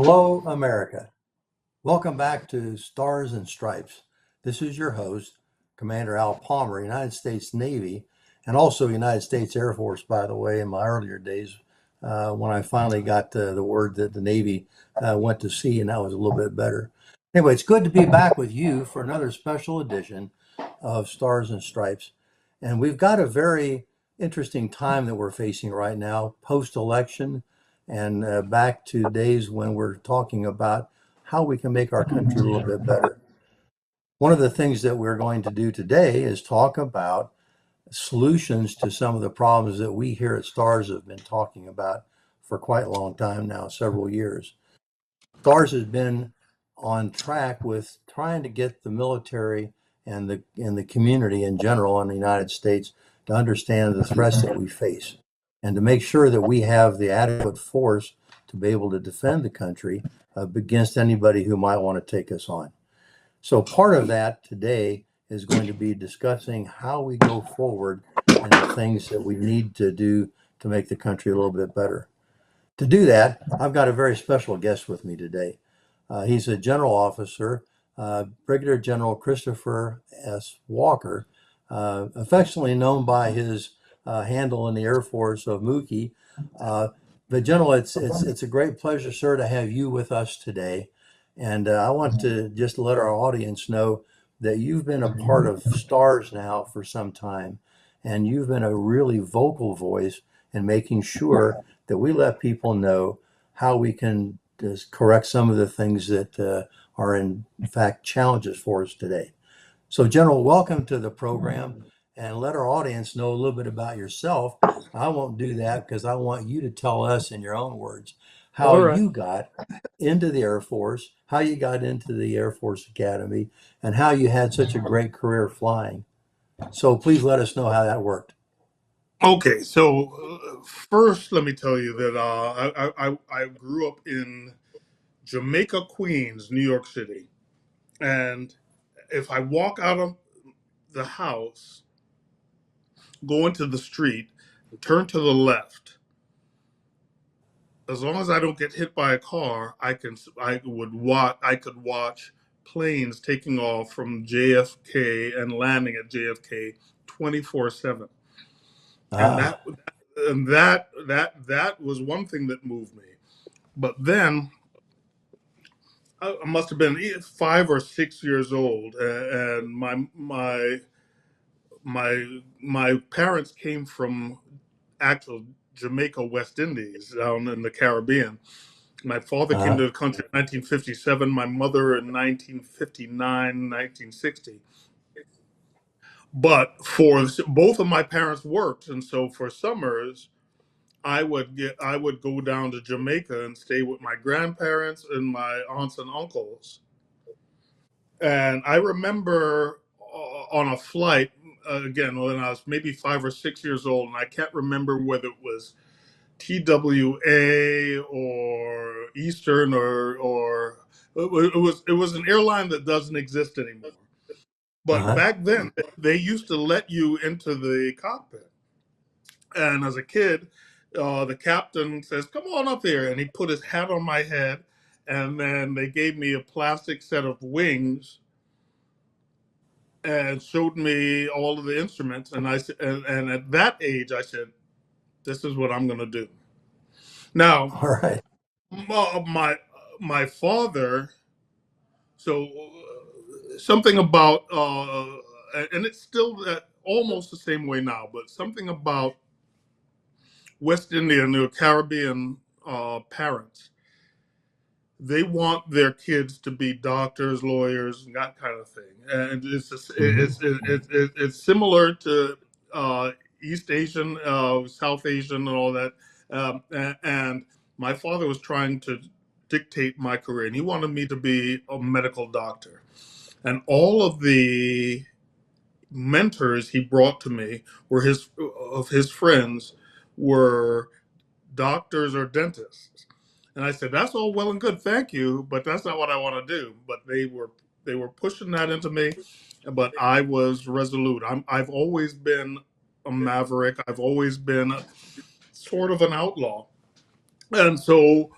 Hello, America. Welcome back to Stars and Stripes. This is your host, Commander Al Palmer, United States Navy, and also United States Air Force, by the way, in my earlier days when I finally got the word that the Navy went to sea, and that was a little bit better. Anyway, it's good to be back with you for another special edition of Stars and Stripes. And we've got a very interesting time that we're facing right now, post-election, and back to days when we're talking about how we can make our country a little bit better. One of the things that we're going to do today is talk about solutions to some of the problems that we here at STARS have been talking about for quite a long time now, several years. STARS has been on track with trying to get the military and the community in general in the United States to understand the threats that we face and to make sure that we have the adequate force to be able to defend the country against anybody who might want to take us on. So part of that today is going to be discussing how we go forward and the things that we need to do to make the country a little bit better. To do that, I've got a very special guest with me today. He's a general officer, Brigadier General Christopher S. Walker, affectionately known by his handle in the Air Force of Mookie. But General, it's a great pleasure, sir, to have you with us today. And I want to just let our audience know that you've been a part of STARS now for some time, and you've been a really vocal voice in making sure that we let people know how we can just correct some of the things that are in fact challenges for us today. So General, welcome to the program, and let our audience know a little bit about yourself. I won't do that because I want you to tell us in your own words how you got into the Air Force, how you got into the Air Force Academy, and how you had such a great career flying. So please let us know how that worked. Okay, so first, let me tell you that I grew up in Jamaica, Queens, New York City. And if I walk out of the house, go into the street, and turn to the left, as long as I don't get hit by a car, I could watch planes taking off from JFK and landing at JFK 24/7. And Ah, that was one thing that moved me. But then I must have been 5 or 6 years old, and my parents came from actual Jamaica, West Indies, down in the Caribbean. My father came uh-huh. to the country in 1957, my mother in 1959, 1960. But for both of my parents worked, and so for summers, I would go down to Jamaica and stay with my grandparents and my aunts and uncles. And I remember on a flight, again, when I was maybe 5 or 6 years old, and I can't remember whether it was TWA or Eastern or it was an airline that doesn't exist anymore. But Uh-huh. back then, they used to let you into the cockpit. And as a kid, the captain says, "Come on up here," and he put his hat on my head, and then they gave me a plastic set of wings and showed me all of the instruments. And I said, and at that age, I said, "This is what I'm going to do." Now, All right. my father. So something about, and it's still almost the same way now, but something about West Indian or Caribbean parents. They want their kids to be doctors, lawyers, and that kind of thing. And Mm-hmm. it's similar to East Asian, South Asian, and all that. And my father was trying to dictate my career, and he wanted me to be a medical doctor. And all of the mentors he brought to me were his friends were doctors or dentists. And I said, "That's all well and good, thank you, but that's not what I want to do." But they were pushing that into me, but I was resolute. I've always been a maverick. I've always been sort of an outlaw. And so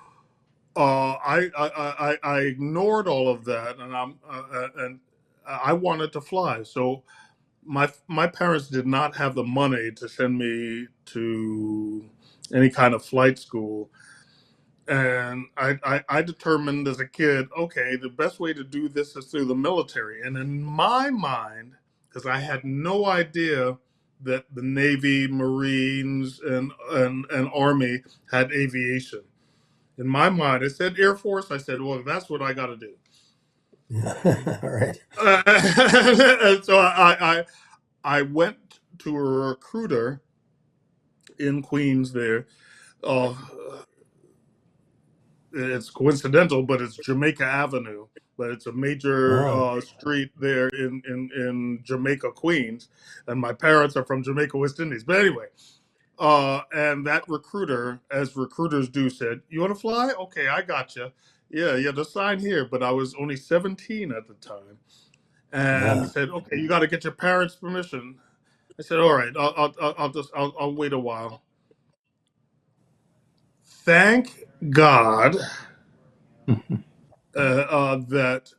I ignored all of that, and I wanted to fly. So my parents did not have the money to send me to any kind of flight school, and I determined as a kid, okay, the best way to do this is through the military. And in my mind, because I had no idea that the Navy, Marines, and Army had aviation. In my mind, it said Air Force. I said, well, that's what I got to do. Yeah. All right. And so I went to a recruiter in Queens there. Uh, it's coincidental, but it's Jamaica Avenue. But it's a major Oh. street there in Jamaica, Queens. And my parents are from Jamaica, West Indies. But anyway, and that recruiter, as recruiters do, said, "You want to fly? Okay, I got you. Yeah, you have to sign here." But I was only 17 at the time, and he Yeah. said, "Okay, you got to get your parents' permission." I said, "All right, I'll wait a while." Thank God that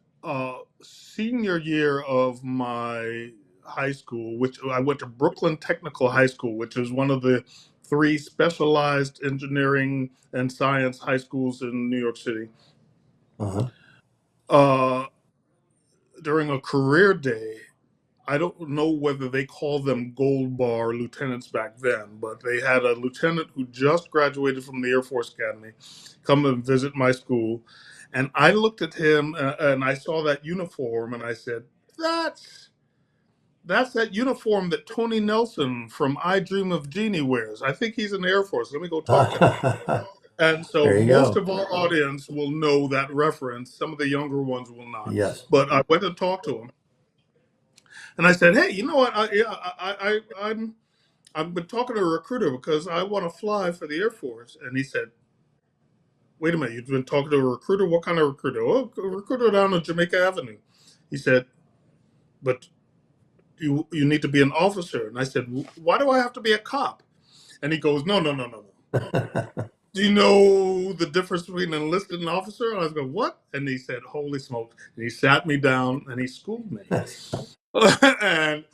senior year of my high school, which I went to Brooklyn Technical High School, which is one of the three specialized engineering and science high schools in New York City. Uh-huh. Uh, During a career day, I don't know whether they called them gold bar lieutenants back then, but they had a lieutenant who just graduated from the Air Force Academy come and visit my school. And I looked at him and I saw that uniform and I said, that's that's that uniform that Tony Nelson from I Dream of Jeannie wears. I think he's in the Air Force. Let me go talk to him. And so There you most go. of our audience will know that reference. Some of the younger ones will not. Yes. But I went and talked to him. And I said, "Hey, you know what? I've been talking to a recruiter because I want to fly for the Air Force." And he said, "Wait a minute, you've been talking to a recruiter? What kind of recruiter?" "Oh, a recruiter down on Jamaica Avenue." He said, "But you need to be an officer." And I said, "Why do I have to be a cop?" And he goes, "No, no, no, no, no. Do you know the difference between an enlisted and an officer?" And I was going, "What?" And he said, "Holy smokes!" And he sat me down and he schooled me. And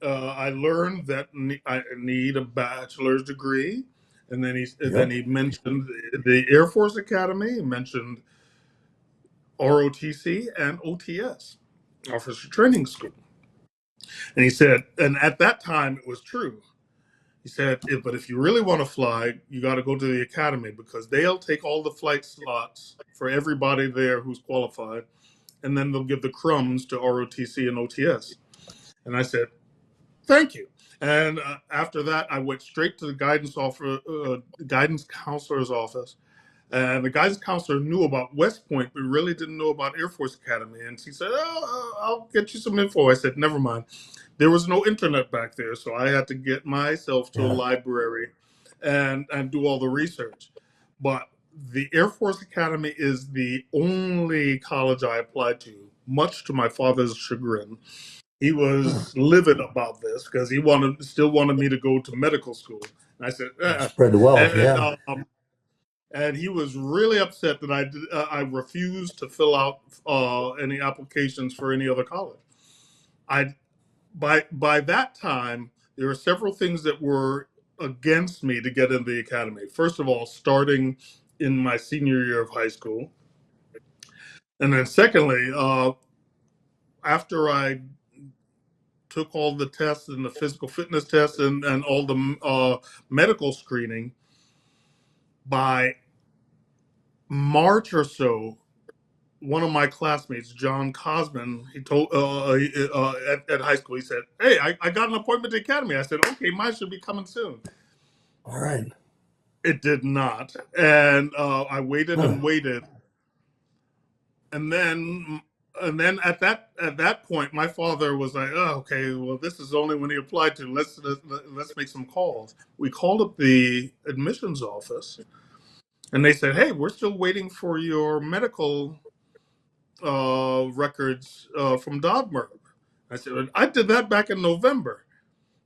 I learned that I need a bachelor's degree, and then Yep. he mentioned the Air Force Academy. He mentioned ROTC and OTS, Officer Training School, and he said, and at that time it was true. He said, but if you really want to fly, you got to go to the academy because they'll take all the flight slots for everybody there who's qualified, and then they'll give the crumbs to ROTC and OTS. And I said, thank you. And after that, I went straight to the guidance counselor's office. And the guidance counselor knew about West Point, but really didn't know about Air Force Academy. And she said, "Oh, I'll get you some info." I said, "Never mind." There was no internet back there, so I had to get myself to a Yeah. library and do all the research. But the Air Force Academy is the only college I applied to, much to my father's chagrin. He Hmm. was livid about this because he still wanted me to go to medical school. And I said, Spread the wealth. and, Yeah. and he was really upset that I refused to fill out any applications for any other college. I by that time there were several things that were against me to get into the academy. First of all, starting in my senior year of high school, and then secondly, after I took all the tests and the physical fitness tests and all the medical screening, by March or so, one of my classmates, John Cosman, he told at high school, he said, "Hey, I got an appointment at the academy." I said, "Okay, mine should be coming soon." All right. It did not, and I waited Huh. and waited, and then at that point, my father was like, "Oh, okay, well, this is only when he applied to. Let's make some calls." We called up the admissions office, and they said, "Hey, we're still waiting for your medical records from Dodmerb." I said, "I did that back in November."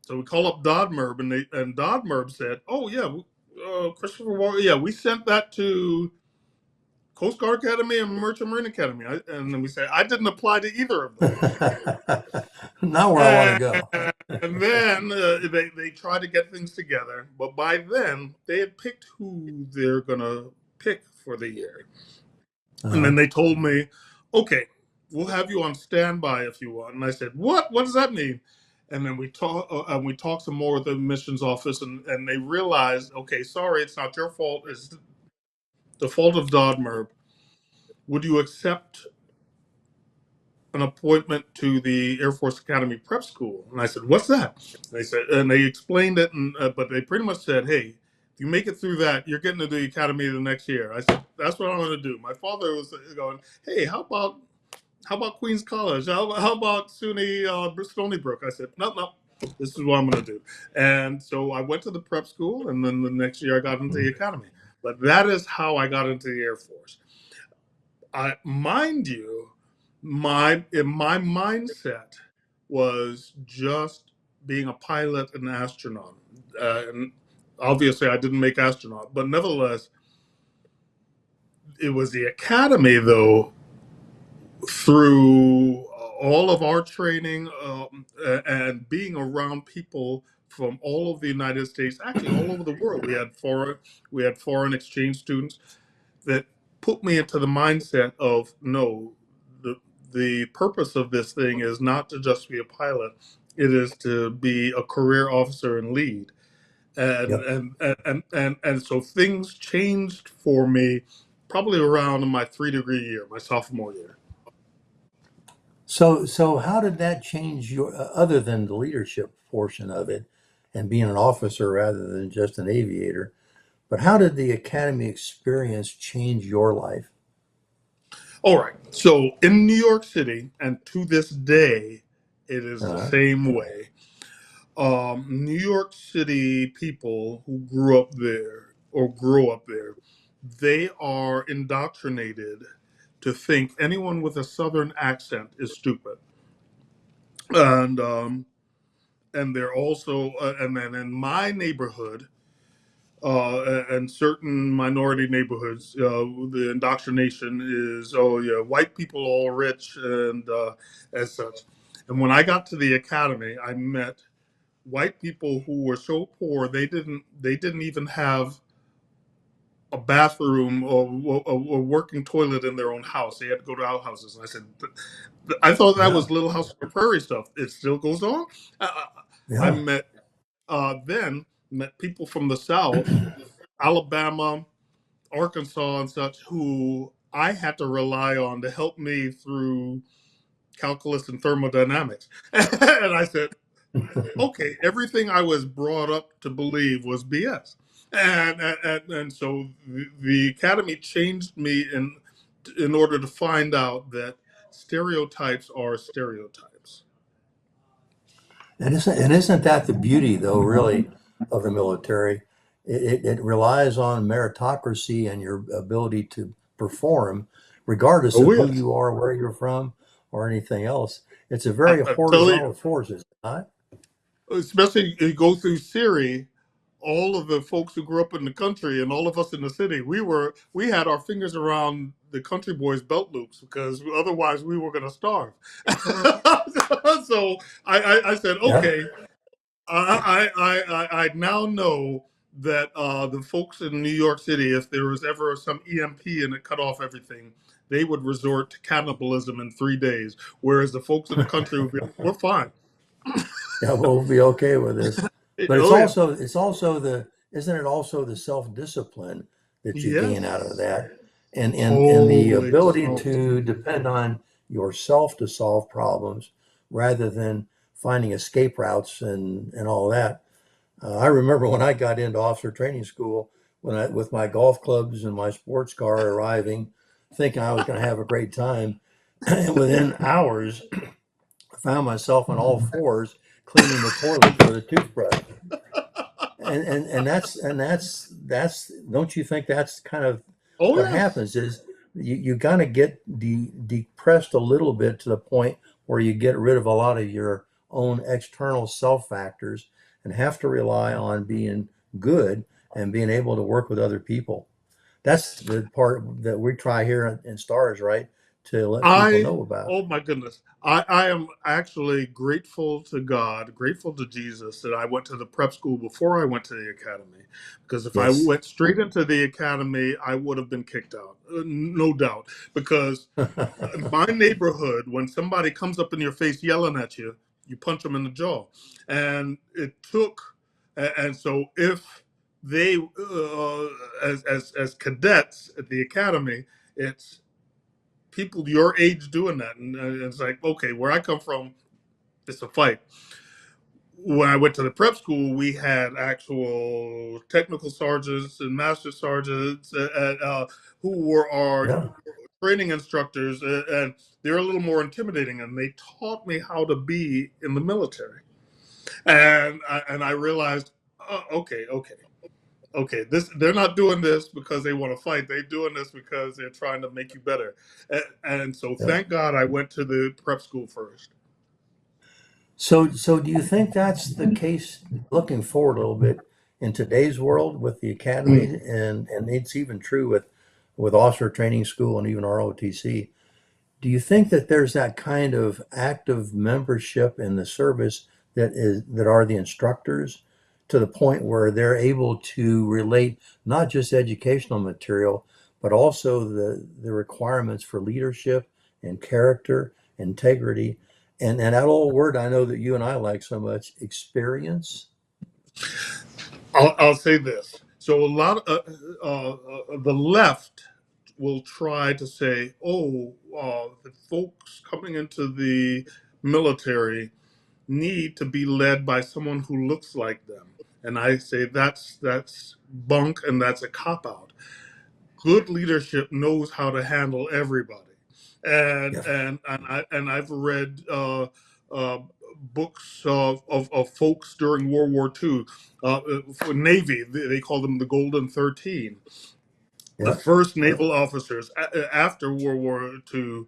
So we call up Dodmerb, and Dodmerb said, "Oh yeah, Christopher, yeah, we sent that to Coast Guard Academy and Merchant Marine Academy. And then we say, I didn't apply to either of those. Not where I want to And, go. and then they try to get things together. But by then, they had picked who they're going to pick for the year. And then they told me, okay, we'll have you on standby if you want. And I said, what? What does that mean? And then we talked some more with the admissions office, and they realized, okay, sorry, it's not your fault. It's the fault of Dodmer. Would you accept an appointment to the Air Force Academy Prep School? And I said, what's that? And they explained it, but they pretty much said, hey, if you make it through that, you're getting to the academy the next year. I said, that's what I'm going to do. My father was going, hey, how about Queens College? How about SUNY Stony Brook? I said, no, this is what I'm going to do. And so I went to the prep school, and then the next year I got into the academy. But that is how I got into the Air Force. Mind you, my mindset was just being a pilot and astronaut. And obviously, I didn't make astronaut, but nevertheless, it was the academy, though, through all of our training and being around people from all over the United States, actually all over the world. We had foreign exchange students that put me into the mindset of no, the purpose of this thing is not to just be a pilot; it is to be a career officer and lead. And Yep. and so things changed for me probably around my 3-degree year, my sophomore year. So how did that change your, other than the leadership portion of it and being an officer rather than just an aviator, but how did the academy experience change your life? All right. So in New York City, and to this day, it is the Uh, same way. New York City people who grew up there or grow up there, they are indoctrinated to think anyone with a Southern accent is stupid, and they're also and then in my neighborhood. And certain minority neighborhoods, the indoctrination is, oh yeah, white people all rich and as such. And when I got to the academy, I met white people who were so poor they didn't even have a bathroom or a working toilet in their own house. They had to go to outhouses. And I said, I thought that yeah, was Little House on the Prairie stuff. It still goes on. I, I yeah. met then met people from the South, Alabama, Arkansas, and such, who I had to rely on to help me through calculus and thermodynamics. And I said, okay, everything I was brought up to believe was BS. And so the academy changed me in order to find out that stereotypes are stereotypes. And isn't that the beauty, though, really, of the military? It relies on meritocracy and your ability to perform, regardless Oh of who yes, you are, where you're from, or anything else. It's a very I tell you, horizontal force, is it not? especially you go through Siri, all of the folks who grew up in the country and all of us in the city, we had our fingers around the country boys' belt loops because otherwise we were going to starve. So I said, Yeah. okay, I now know that the folks in New York City, if there was ever some EMP and it cut off everything, they would resort to cannibalism in 3 days, whereas the folks in the country would be like, we're fine. Yeah, we'll be okay with this. But it's Oh yeah, also it's also the isn't it also the self-discipline that you gain out of yes, that and the holy ability smokes. to depend on yourself to solve problems rather than finding escape routes and all that. I remember when I got into officer training school when I with my golf clubs and my sports car arriving, thinking I was going to have a great time. And within hours, I found myself on all fours cleaning the toilets with a toothbrush. And that's don't you think that's kind of Oh what yes. happens is you kind of get depressed a little bit to the point where you get rid of a lot of your own external self factors and have to rely on being good and being able to work with other people. That's the part that we try here in Stars, right? To let people I, know about. oh my goodness, I am actually grateful to God, grateful to Jesus that I went to the prep school before I went to the academy. Because if I Yes. went straight into the academy, I would have been kicked out, no doubt. Because in my neighborhood, when somebody comes up in your face yelling at you, you punch them in the jaw. And it took, and so if they, as cadets at the academy, it's people your age doing that, and it's like, okay, where I come from, it's a fight. When I went to the prep school, we had actual technical sergeants and master sergeants who were our Yeah. training instructors, and they're a little more intimidating, and they taught me how to be in the military. And I realized, okay, this they're not doing this because they want to fight. They're doing this because they're trying to make you better. And so, Yeah. thank God, I went to the prep school first. So do you think that's the case looking forward a little bit in today's world with the academy, Mm. and it's even true with officer training school and even ROTC? Do you think that there's that kind of active membership in the service that are the instructors to the point where they're able to relate not just educational material, but also the requirements for leadership and character, integrity, and that old word I know that you and I like so much, experience? I'll say this. So a lot of the left will try to say, "Oh, the folks coming into the military need to be led by someone who looks like them," and I say that's bunk and that's a cop out. Good leadership knows how to handle everybody, Yeah, and I've read uh, books of folks during World War II. For Navy, they call them the Golden 13, the yeah, first yeah, naval officers after World War II,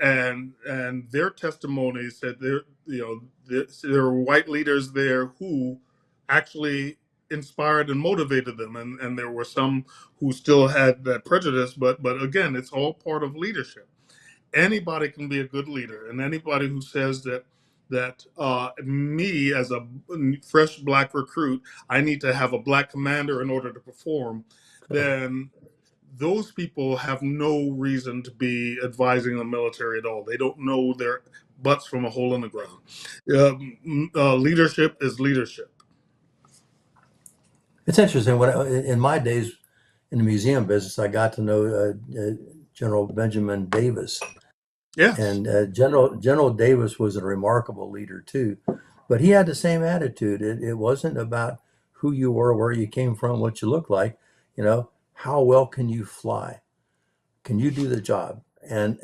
and their testimony said there were white leaders there who actually inspired and motivated them, and there were some who still had that prejudice, but again, it's all part of leadership. Anybody can be a good leader, and anybody who says that me as a fresh black recruit, I need to have a black commander in order to perform, then those people have no reason to be advising the military at all. They don't know their butts from a hole in the ground. Leadership is leadership. it's interesting. In my days in the museum business, I got to know General Benjamin Davis. Yes. And General Davis was a remarkable leader too, but he had the same attitude. It wasn't about who you were, where you came from, what you looked like. How well can you fly? Can you do the job? And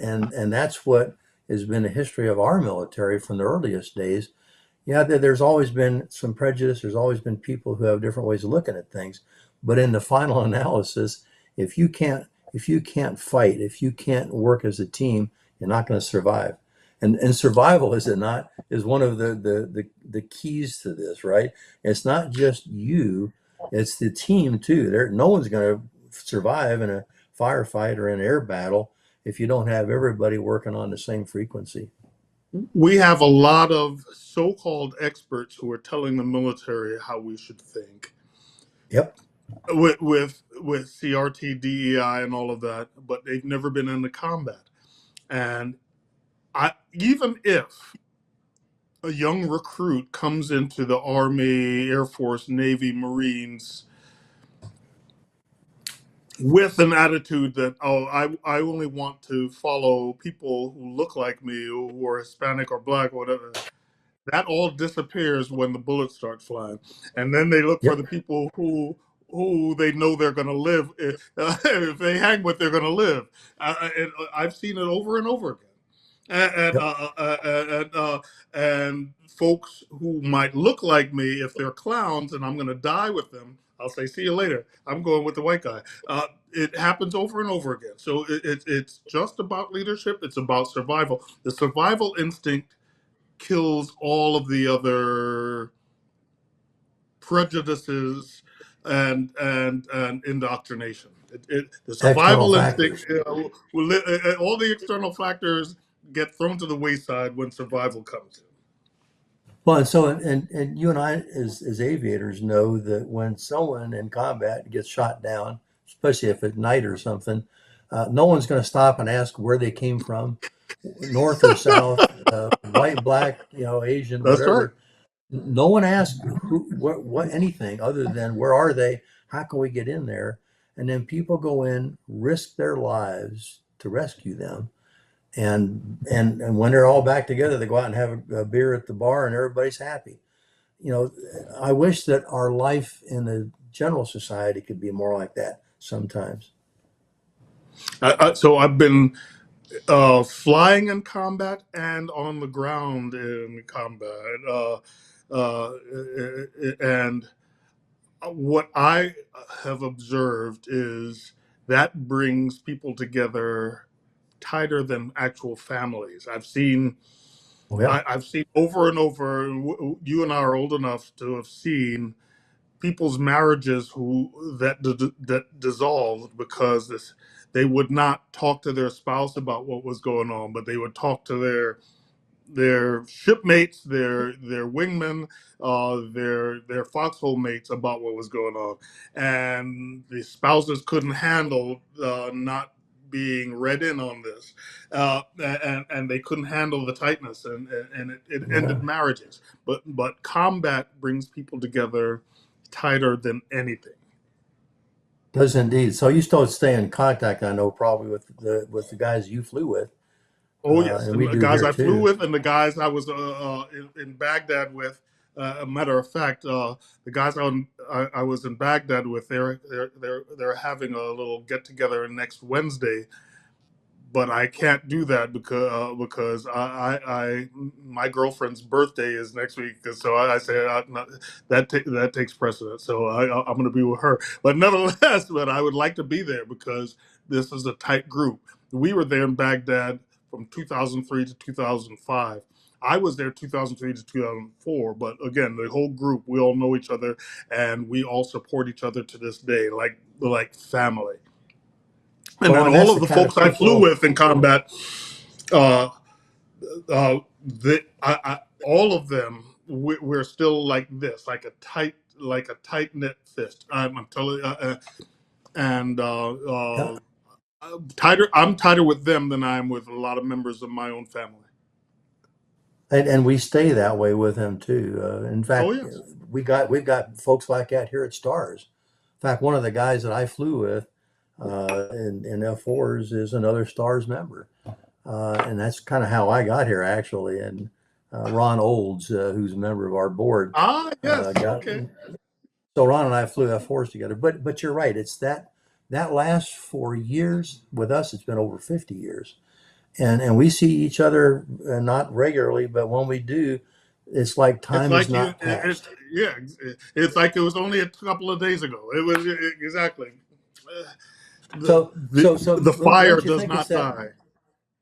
that's what has been the history of our military from the earliest days. Yeah, there's always been some prejudice. There's always been people who have different ways of looking at things. But in the final analysis, if you can't if you can't fight, if you can't work as a team, you're not going to survive. And survival, is it not, is one of the keys to this, right? It's not just you, it's the team too. No one's going to survive in a firefight or an air battle if you don't have everybody working on the same frequency. We have a lot of so called experts who are telling the military how we should think. Yep. With CRT, DEI, and all of that, but they've never been in the combat. And even if a young recruit comes into the Army, Air Force, Navy, Marines with an attitude that, oh, I only want to follow people who look like me, who are Hispanic or black or whatever, that all disappears when the bullets start flying, and then they look for the Yep. people who they know they're going to live. If they hang with, they're going to live. I've seen it over and over again, and Yep. and folks who might look like me, if they're clowns and I'm going to die with them, I'll say, "See you later. I'm going with the white guy." It happens over and over again. So it's just about leadership. It's about survival. The survival instinct kills all of the other prejudices and indoctrination. The External survival instinct, factors. all the external factors get thrown to the wayside when survival comes in. Well, and so and you and I as aviators know that when someone in combat gets shot down, especially if at night or something, no one's going to stop and ask where they came from, north or south, white, black, Asian, That's right. whatever. No one asks who, what, anything other than where are they? How can we get in there? And then people go in, risk their lives to rescue them. And when they're all back together, they go out and have a beer at the bar, and everybody's happy. You know, I wish that our life in the general society could be more like that sometimes. So I've been flying in combat and on the ground in combat. And what I have observed is that brings people together tighter than actual families. Oh yeah, I've seen over and over. You and I are old enough to have seen people's marriages that dissolved because they would not talk to their spouse about what was going on, but they would talk to their shipmates, their wingmen, their foxhole mates about what was going on, and the spouses couldn't handle not being read in on this, and they couldn't handle the tightness, and it yeah, ended marriages. But combat brings people together tighter than anything. does indeed. So you still stay in contact, I know, probably with the guys you flew with, Oh yes, and and we the do guys here I flew too. with, and the guys I was in Baghdad with. A matter of fact, the guys I was in Baghdad with, they're having a little get together next Wednesday, but I can't do that because I my girlfriend's birthday is next week, so I said that takes precedence. So I'm going to be with her, but nevertheless, but I would like to be there because this is a tight group. We were there in Baghdad from 2003 to 2005. I was there 2003 to 2004, but again, the whole group, we all know each other and we all support each other to this day, like family. And Well, then and all that's of the the kind of folks I flew people. with in combat, uh, all of them, we're still like this, like a tight knit fist. I'm telling you, and Yeah, tighter. I'm tighter with them than I am with a lot of members of my own family. and we stay that way with him too. In Oh fact, yes. we've got folks like that here at Stars. In fact, one of the guys that I flew with in F4s is another Stars member, and that's kind of how I got here actually. And Ron Olds, who's a member of our board, Ah yes. got Okay. so Ron and I flew F4s together. But you're right, it's that lasts for years. With us, it's been over 50 years, and we see each other not regularly, but when we do, it's like It's time has like you. not passed. Yeah. It's like it was only a couple of days ago. It was exactly. So The fire don't you does think it's not that? die.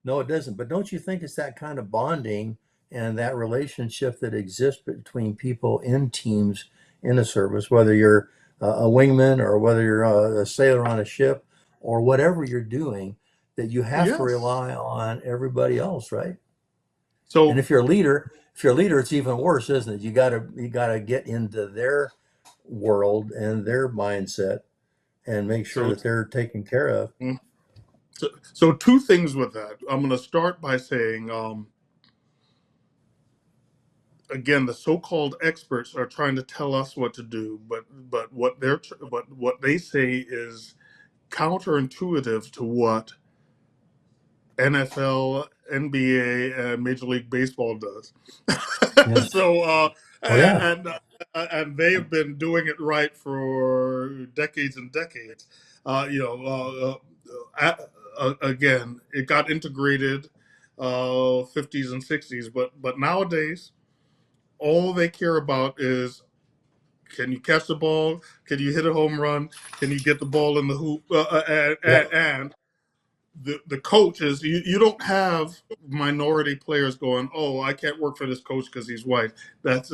No, it doesn't. But don't you think it's that kind of bonding and that relationship that exists between people in teams in the service, whether you're a wingman or whether you're a sailor on a ship or whatever you're doing, that you have to Yes. rely on everybody else, right? And So if you're a leader, it's even worse, isn't it? You gotta get into their world and their mindset and make sure so that they're taken care of. so two things with that. I'm going to start by saying, again, the so-called experts are trying to tell us what to do, but what they say is counterintuitive to what NFL, NBA, and Major League Baseball does. Yes. so Oh yeah. and they have been doing it right for decades and decades. You know, again, it got integrated 50s and 60s, but nowadays all they care about is can you catch the ball? Can you hit a home run? Can you get the ball in the hoop? Yep. And the coaches, you don't have minority players going, oh, I can't work for this coach because he's white. That's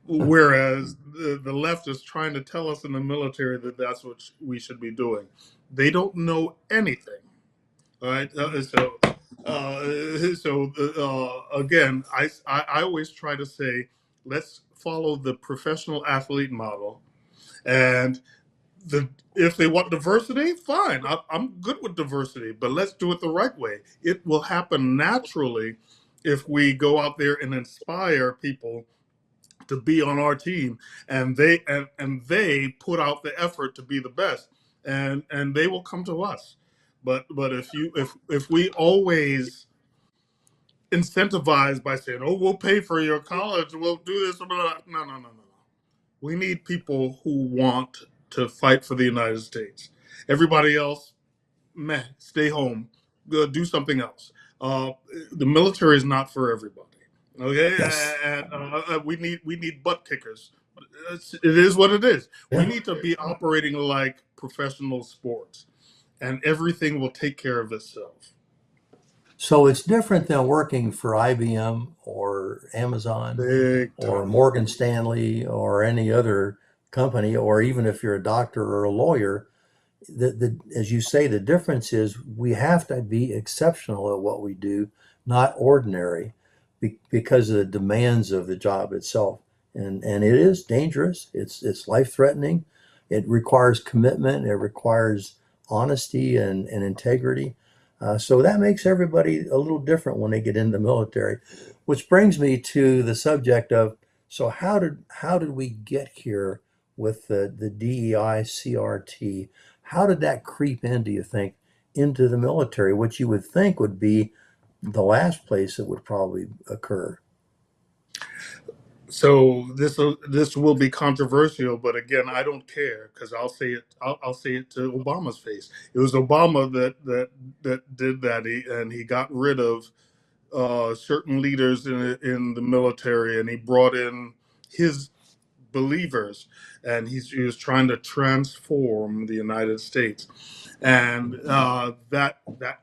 whereas the left is trying to tell us in the military that that's what we should be doing. They don't know anything. All right. Again, I always try to say, let's follow the professional athlete model. And if they want diversity, fine. I'm good with diversity, but let's do it the right way. It will happen naturally if we go out there and inspire people to be on our team, and they put out the effort to be the best, and they will come to us. But if we always incentivize by saying, oh, we'll pay for your college, we'll do this, blah, blah, no, no, no, no. We need people who want to fight for the United States. Everybody else, meh, stay home, go do something else. Uh, the military is not for everybody. Okay, Yes. and we need butt kickers. It is what it is. We Yeah. need to be operating like professional sports, and everything will take care of itself. So it's different than working for IBM or Amazon Big or time. Morgan Stanley or any other company, or even if you're a doctor or a lawyer. As you say, the difference is we have to be exceptional at what we do, not ordinary, because of the demands of the job itself. And it is dangerous. It's life threatening. It requires commitment. It requires honesty and integrity. So that makes everybody a little different when they get in the military, which brings me to the subject of, so how did we get here with the DEI CRT? How did that creep in, do you think, into the military, which you would think would be the last place it would probably occur? So this will be controversial, but again, I don't care because I'll say it. I'll say it to Obama's face. It was Obama that did that, and he got rid of certain leaders in the military, and he brought in his believers, and he was trying to transform the United States, and that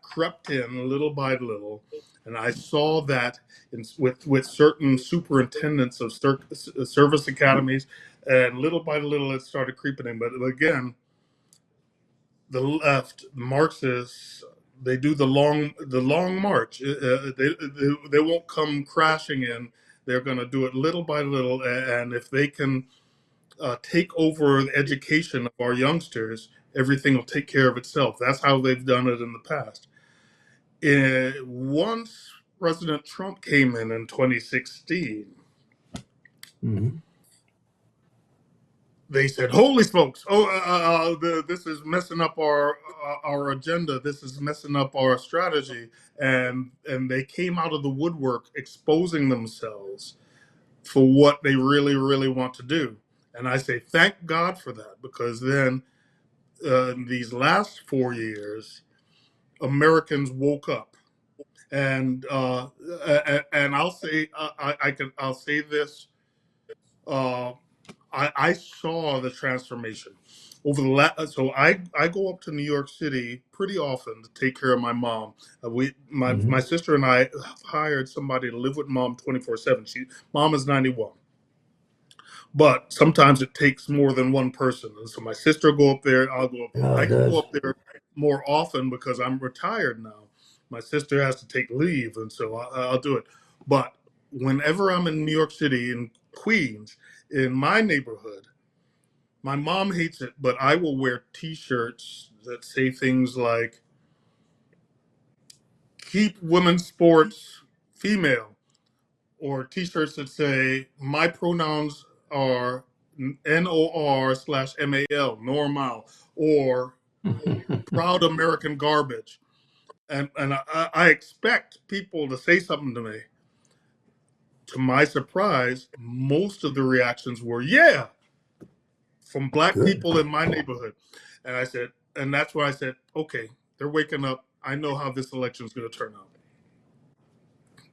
crept in little by little, and I saw that with certain superintendents of service academies, and little by little it started creeping in. But again, the left Marxists, they do the long march. They won't come crashing in. They're going to do it little by little, and if they can take over the education of our youngsters, everything will take care of itself. That's how they've done it in the past. Once President Trump came in 2016, Mm-hmm. they said, "Holy smokes! Oh, this is messing up our agenda. This is messing up our strategy." And they came out of the woodwork, exposing themselves for what they really, really want to do. And I say, thank God for that, because then in these last 4 years, Americans woke up, and I'll say this: uh, I saw the transformation over the last. So I go up to New York City pretty often to take care of my mom. My Mm-hmm. sister and I hired somebody to live with mom 24/7. Mom is 91. But sometimes it takes more than one person. And so my sister will go up there, I'll go up there. Yeah, I it can go does. up there more often because I'm retired now. My sister has to take leave, and so I'll do it. But whenever I'm in New York City, in Queens, in my neighborhood, my mom hates it, but I will wear T-shirts that say things like "Keep women's sports female," or T-shirts that say my pronouns are NOR/MAL, normal, or proud American garbage. And I expect people to say something to me. To my surprise, most of the reactions were, yeah, from black Good. people in my neighborhood. And I said, and that's when I said, okay, they're waking up. I know how this election is going to turn out.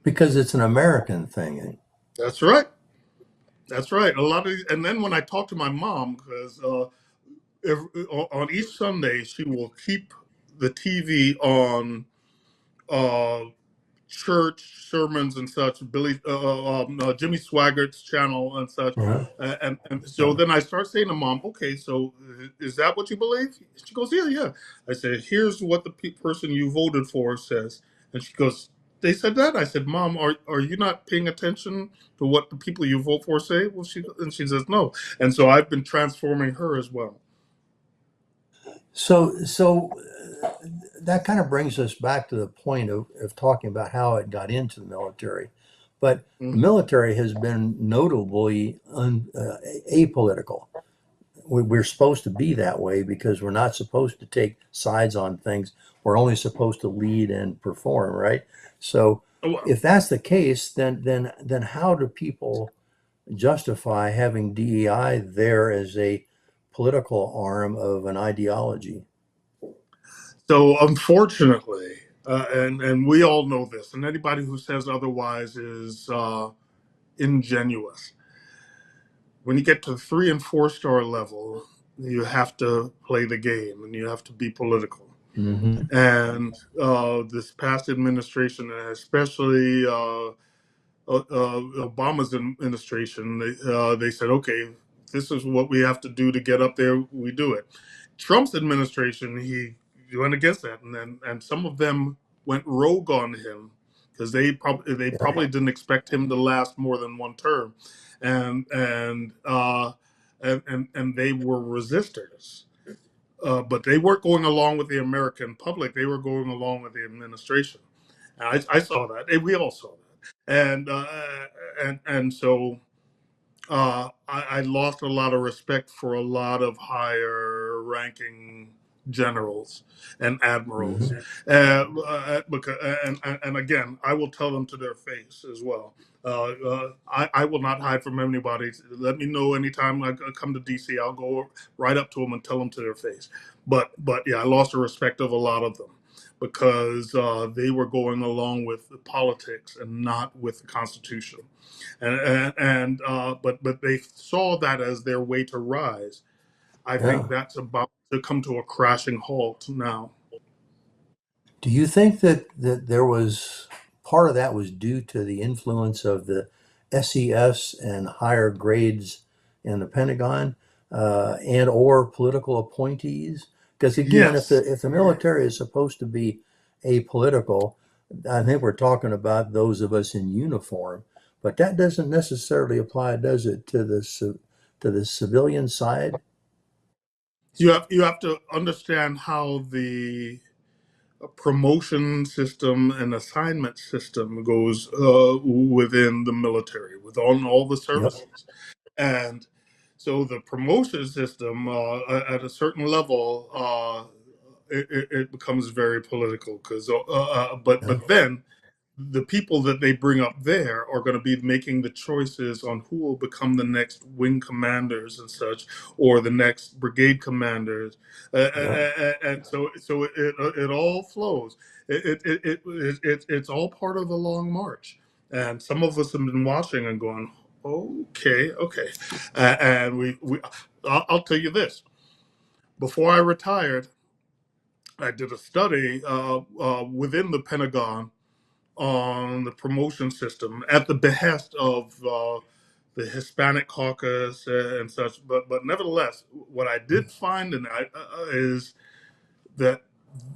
Because it's an American thing. That's right. That's right. A lot of these, and then when I talk to my mom, because on each Sunday she will keep the TV on uh, church sermons and such, Jimmy Swaggart's channel and such. Uh-huh. And so then I start saying to mom, okay, so is that what you believe? She goes, yeah, yeah. I said, here's what the person you voted for says. And she goes, they said that? I said, Mom, are you not paying attention to what the people you vote for say? Well, she says, no. And so I've been transforming her as well. So that kind of brings us back to the point of talking about how it got into the military. But the Mm-hmm. military has been notably apolitical. We're supposed to be that way because we're not supposed to take sides on things. We're only supposed to lead and perform, right? So Well, if that's the case, then how do people justify having DEI there as a political arm of an ideology? so unfortunately, and we all know this, and anybody who says otherwise is ingenuous. When you get to the 3 and 4 star level, you have to play the game and you have to be political. Mm-hmm. And this past administration, especially Obama's administration, they said, okay, this is what we have to do to get up there. We do it. Trump's administration, he went against that, and some of them went rogue on him because Yeah. probably didn't expect him to last more than one term, and and uh, and they were resistors. But they weren't going along with the American public. They were going along with the administration. And I saw that. And we all saw that. And so I lost a lot of respect for a lot of higher ranking generals and admirals, Mm-hmm. because and again, I will tell them to their face as well. I will not hide from anybody. Let me know anytime I come to DC. I'll go right up to them and tell them to their face. But yeah, I lost the respect of a lot of them because they were going along with the politics and not with the Constitution, but they saw that as their way to rise. I think Yeah. that's about to come to a crashing halt now. Do you think that there was part of that was due to the influence of the SES and higher grades in the Pentagon, and or political appointees? Because again, if Yes, the military is supposed to be apolitical, I think we're talking about those of us in uniform, but that doesn't necessarily apply, does it, to to the civilian side? you have to understand how the promotion system and assignment system goes within the military, with all the Yep. services, and so the promotion system at a certain level, it becomes very political because Yeah. but then the people that they bring up there are going to be making the choices on who will become the next wing commanders and such, or the next brigade commanders, Yeah. and so it all flows. It's all part of the long march, and some of us have been watching and going, okay, okay, and we I'll tell you this. Before I retired, I did a study within the Pentagon on the promotion system at the behest of the Hispanic caucus and such. But nevertheless, what I did find in that is that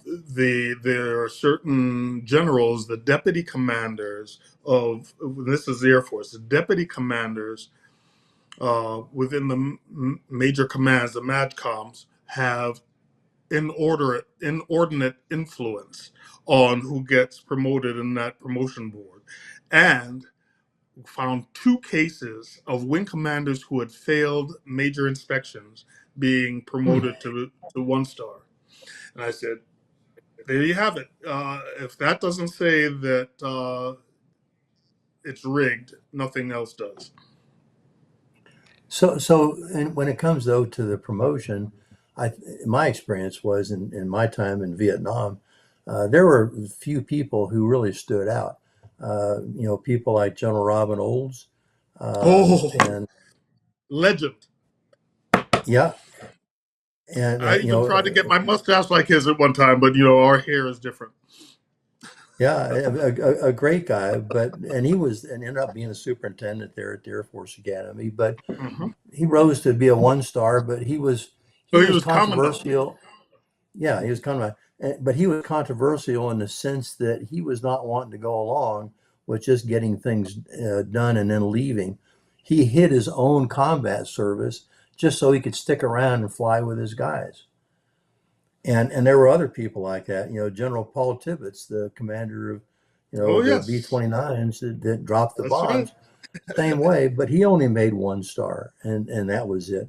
there are certain generals, the deputy commanders of this is the Air Force, the deputy commanders within the major commands, the MADCOMs, have inordinate influence on who gets promoted in that promotion board, and found 2 cases of wing commanders who had failed major inspections being Hmm. promoted to 1 star. And I said, there you have it. If that doesn't say that it's rigged, nothing else does. And when it comes though to the promotion, I my experience was in my time in Vietnam, there were few people who really stood out. People like General Robin Olds, Oh, and legend. yeah, and I even tried to get my mustache like his at one time, but our hair is different. Yeah, a great guy, and he was and ended up being a superintendent there at the Air Force Academy. But Hmm. he rose to be a one star, but he So he was was commandant. controversial. Yeah, he was but he was controversial in the sense that he was not wanting to go along with just getting things done and then leaving. He hid his own combat service just so he could stick around and fly with his guys. And there were other people like that. General Paul Tibbets, the commander of, Oh the yes, B-29s that dropped the that's right. bombs, same way, but he only made one star, and that was it.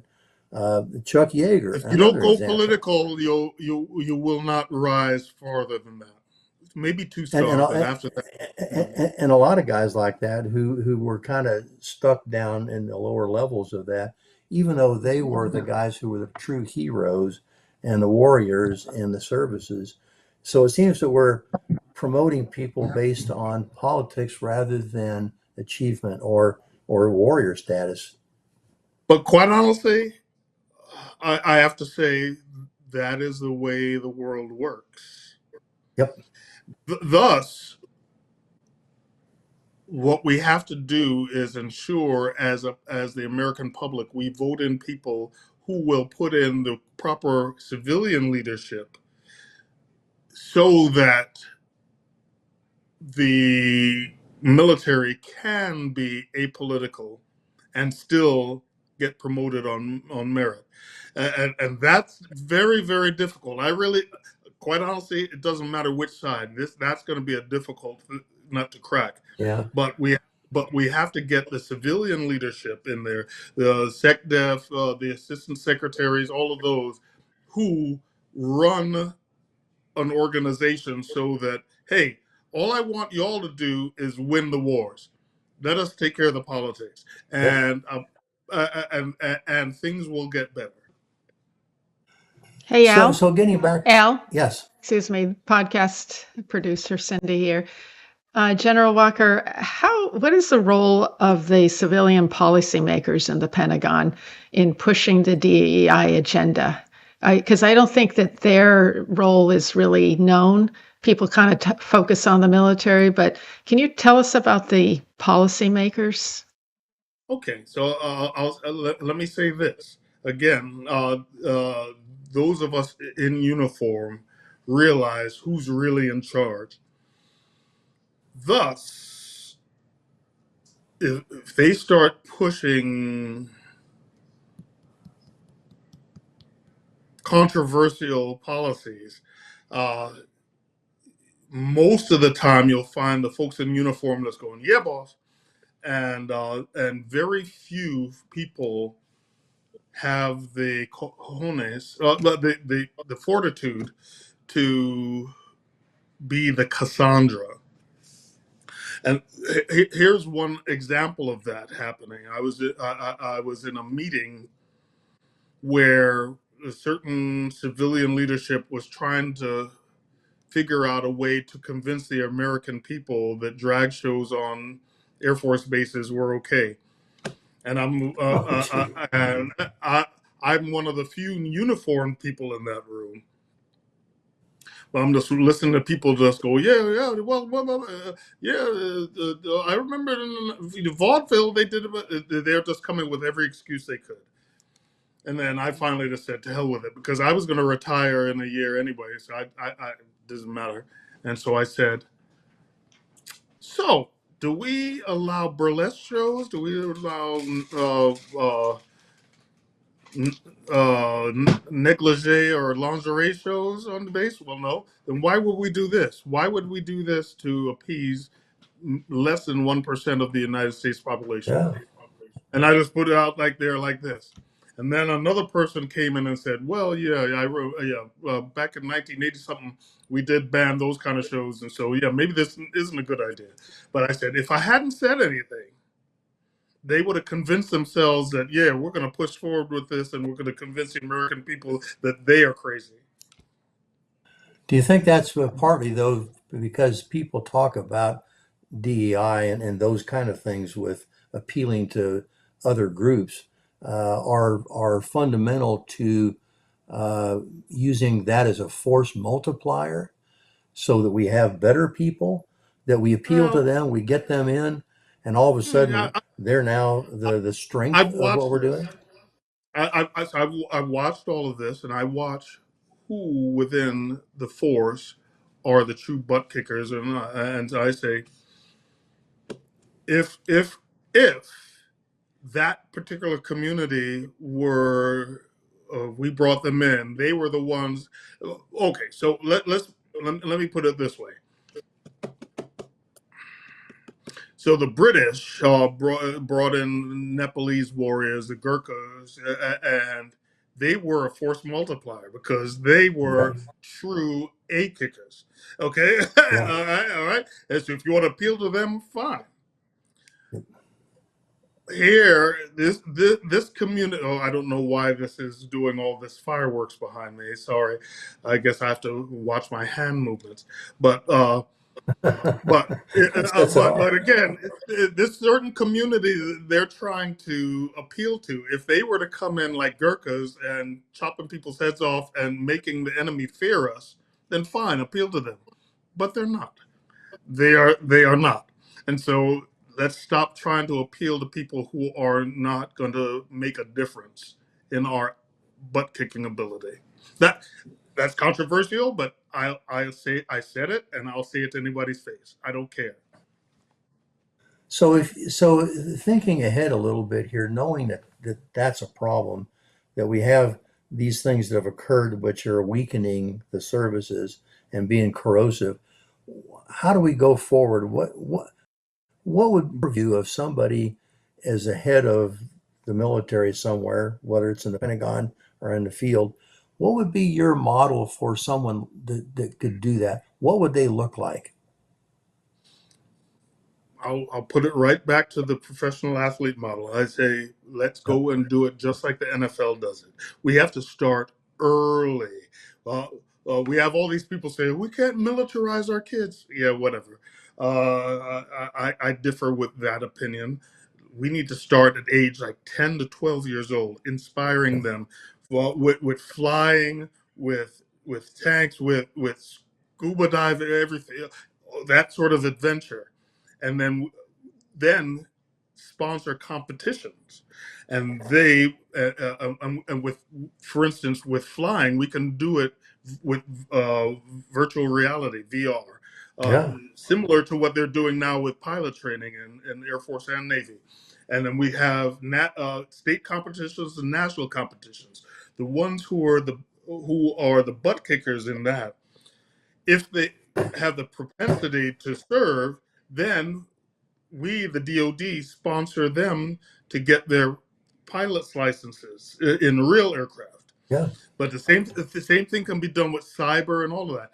Chuck Yeager, If you don't another go example. political, you will not rise farther than that. Maybe two and and star, but after that, no. and a lot of guys like that who were kind of stuck down in the lower levels of that, even though they were the guys who were the true heroes and the warriors in the services. So it seems that we're promoting people based on politics rather than achievement or warrior status. But quite honestly, I have to say that is the way the world works. Yep. Thus, what we have to do is ensure, as the American public, we vote in people who will put in the proper civilian leadership, so that the military can be apolitical and still get promoted on merit. And that's very, very difficult. I really, quite honestly, it doesn't matter which side. That's going to be a difficult nut to crack. Yeah. But we have to get the civilian leadership in there, the SecDef, the assistant secretaries, all of those who run an organization, so that, hey, all I want y'all to do is win the wars. Let us take care of the politics, Yep. and things will get better. Hey, So Al. so getting back, Al, yes. excuse me, podcast producer Cindy here. General Walker, what is the role of the civilian policymakers in the Pentagon in pushing the DEI agenda? Because I don't think that their role is really known. People kind of focus on the military, but can you tell us about the policymakers? Okay, so let me say this again. Those of us in uniform realize who's really in charge. Thus, if they start pushing controversial policies, uh, most of the time you'll find the folks in uniform that's going, "Yeah, boss," and very few people have the cojones, the fortitude to be the Cassandra. And here's one example of that happening. I was in a meeting where a certain civilian leadership was trying to figure out a way to convince the American people that drag shows on Air Force bases were okay. And Oh, gee. I'm one of the few uniformed people in that room. But I'm just listening to people just go, yeah, yeah, yeah. I remember in the vaudeville they did it, but they're just coming with every excuse they could. And then I finally just said, to hell with it, because I was going to retire in a year anyway, so it doesn't matter. And so I said, so do we allow burlesque shows? Do we allow negligee or lingerie shows on the base? Well, no. Then why would we do this? Why would we do this to appease less than 1% of the United States population? Yeah. And I just put it out like there, like this. And then another person came in and said, "Well, yeah, I wrote, yeah, back in 1980 something, we did ban those kind of shows, and so yeah, maybe this isn't a good idea." But I said, if I hadn't said anything, they would have convinced themselves that, yeah, we're going to push forward with this, and we're going to convince the American people that they are crazy. Do you think that's partly though because people talk about DEI and those kind of things with appealing to other groups are fundamental to using that as a force multiplier? so that we have better people, that we appeal to Well, them, we get them in, and all of a yeah, sudden they're now the strength I've of what watched we're doing? I've watched all of this, and I watch who within the force are the true butt kickers, and I say if that particular community were we brought them in, they were the ones. Okay, so let me put it this way. So the British brought in Nepalese warriors, the Gurkhas, and they were a force multiplier because they Yeah, were true A kickers. Okay, yeah. all right. And so if you want to appeal to them, fine. Here, this community. Oh, I don't know why this is doing all this fireworks behind me. Sorry, I guess I have to watch my hand movements. But but That's all. but again, this certain community they're trying to appeal to. If they were to come in like Gurkhas and chopping people's heads off and making the enemy fear us, then fine, appeal to them. But they're not. They are not. And so let's stop trying to appeal to people who are not going to make a difference in our butt kicking ability. That that's controversial, but I said it and I'll say it to anybody's face. I don't care. So thinking ahead a little bit here, knowing that that's a problem, that we have these things that have occurred which are weakening the services and being corrosive. How do we go forward? What would your view of somebody as a head of the military somewhere, whether it's in the Pentagon or in the field? What would be your model for someone that could do that? What would they look like? I'll put it right back to the professional athlete model. I say, let's Yep. go and do it just like the NFL does it. We have to start early. Uh, we have all these people saying we can't militarize our kids. Yeah, whatever. I differ with that opinion. We need to start at age like 10 to 12 years old, inspiring them with flying, with tanks, with scuba diving, everything, that sort of adventure, and then sponsor competitions, and with, for instance, with flying, we can do it with virtual reality VR, Yeah. similar to what they're doing now with pilot training in Air Force and Navy. And then we have state competitions and national competitions. The ones who are the butt kickers in that, if they have the propensity to serve, then we, the DoD, sponsor them to get their pilot's licenses in real aircraft. Yeah. But the same thing can be done with cyber and all of that.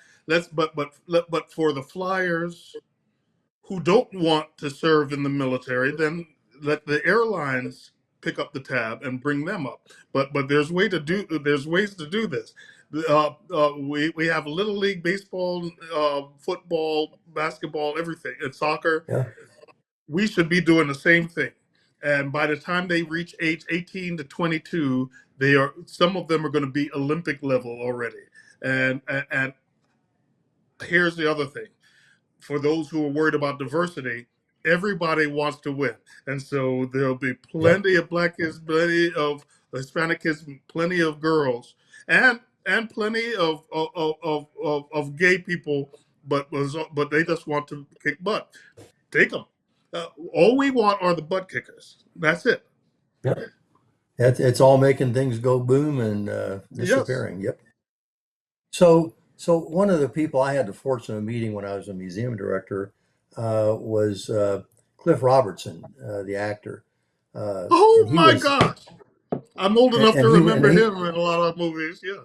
But for the flyers who don't want to serve in the military, then let the airlines pick up the tab and bring them up. But there's ways to do this. We have little league baseball, football, basketball, everything, and soccer. Yeah. We should be doing the same thing. And by the time they reach age 18 to 22, some of them are going to be Olympic level already. And here's the other thing: for those who are worried about diversity, everybody wants to win, and so there'll be Yep. plenty of black kids, plenty of Hispanic kids, plenty of girls, and plenty of gay people, but they just want to kick butt. Take them. All we want are the butt kickers. That's it. Yep. It's all making things go boom and Yes. disappearing. Yep. So one of the people I had the fortune of meeting when I was a museum director was Cliff Robertson, the actor, and Oh he my was, gosh. I'm old enough to and remember he, him in a lot of movies. Yeah.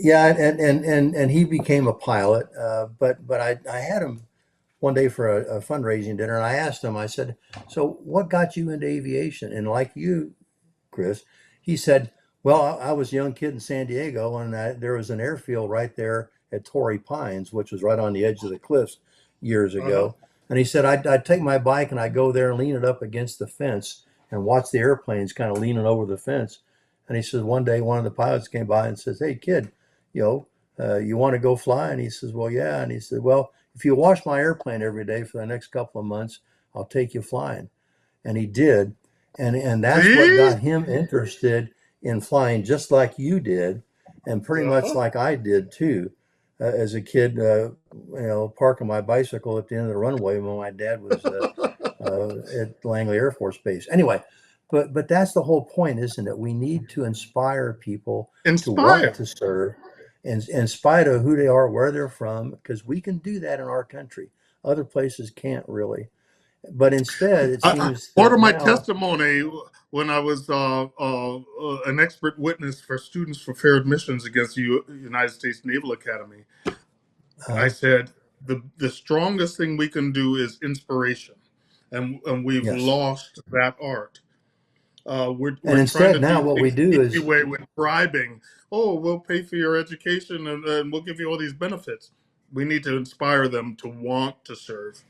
yeah, and he became a pilot. But I had him one day for a fundraising dinner, and I asked him. I said, "So what got you into aviation?" And like you, Chris, he said, "Well, I was a young kid in San Diego, and there was an airfield right there at Torrey Pines, which was right on the edge of the cliffs years Uh huh. ago." And he said, I'd take my bike and I'd go there and lean it up against the fence and watch the airplanes kind of leaning over the fence. And he said, one day one of the pilots came by and says, "Hey, kid, you know, You want to go fly? And he says, well, yeah. And he said, well, if you wash my airplane every day for the next couple of months, I'll take you flying. And he did. And that's what See? got him interested in flying, just like you did, and pretty much Uh-huh. like I did too. As a kid, parking my bicycle at the end of the runway when my dad was at Langley Air Force Base. Anyway, but that's the whole point, isn't it? We need to inspire people to want Inspire. to serve, in spite of who they are, where they're from, because we can do that in our country. Other places can't really. But instead, it seems Part that of my now, testimony when I was an expert witness for students for fair admissions against the United States Naval Academy, I uh, said the strongest thing we can do is inspiration, and we've yes. lost that art. And We're trying to instead, now do what we things do the easy is, way with bribing. Oh, we'll pay for your education and we'll give you all these benefits. We need to inspire them to want to serve.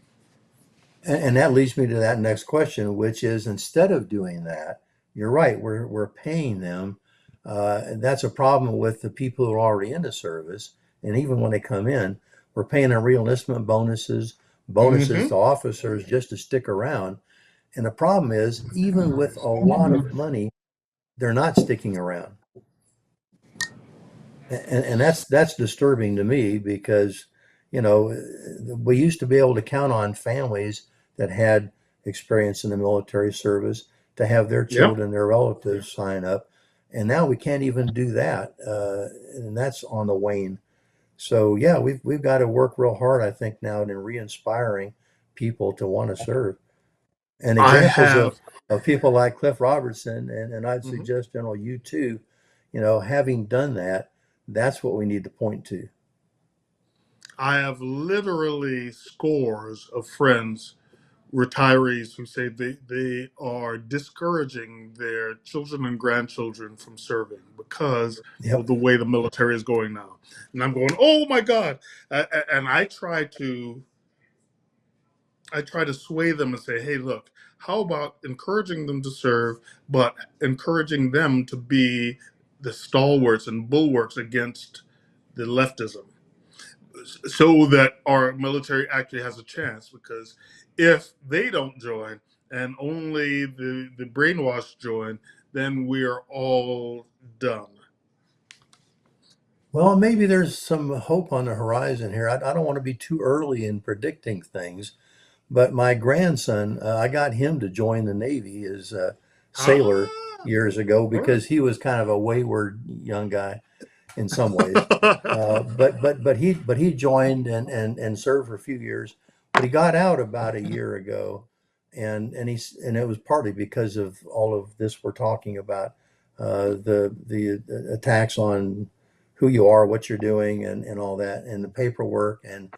and that leads me to that next question, which is instead of doing that, you're right, we're paying them. And that's a problem with the people who are already into service. And even when they come in, we're paying them reenlistment bonuses, bonuses Hmm. to officers just to stick around. And the problem is, even with a lot of money, they're not sticking around. And that's disturbing to me because you know we used to be able to count on families that had experience in the military service to have their Yep. children, their relatives sign up, and now we can't even do that, and that's on the wane. So yeah, we've got to work real hard, I think, now in re-inspiring people to want to serve. And I examples have. of people like Cliff Robertson, and I'd Mhm. suggest, General, you too, having done that, that's what we need to point to. I have literally scores of friends, retirees, who say they are discouraging their children and grandchildren from serving because of Yep. the way the military is going now. And I'm going, oh my God. And I try to sway them and say, hey, look, how about encouraging them to serve, but encouraging them to be the stalwarts and bulwarks against the leftism, so that our military actually has a chance. Because if they don't join and only the brainwashed join, then we are all done. Well, maybe there's some hope on the horizon here. I don't want to be too early in predicting things, but my grandson, I got him to join the Navy as a sailor Ah, years ago all right. because he was kind of a wayward young guy in some ways. But he joined and served for a few years, but he got out about a year ago, and it was partly because of all of this we're talking about, the attacks on who you are, what you're doing, and all that, and the paperwork and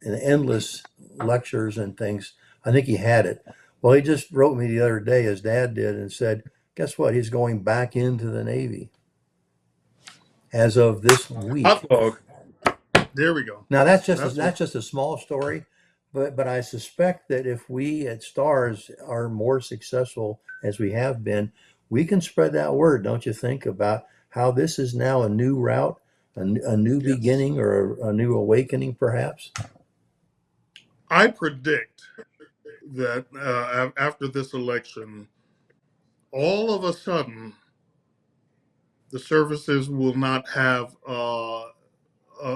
endless lectures and things. I think he had it. Well, he just wrote me the other day, his dad did, and said, guess what? He's going back into the Navy as of this week. Hot dog. There we go. Now That's what. that's just a small story, but I suspect that if we at Stars are more successful as we have been, we can spread that word, don't you think, about how this is now a new route, a new Yes. beginning or a new awakening, perhaps. I predict that after this election, all of a sudden, the services will not have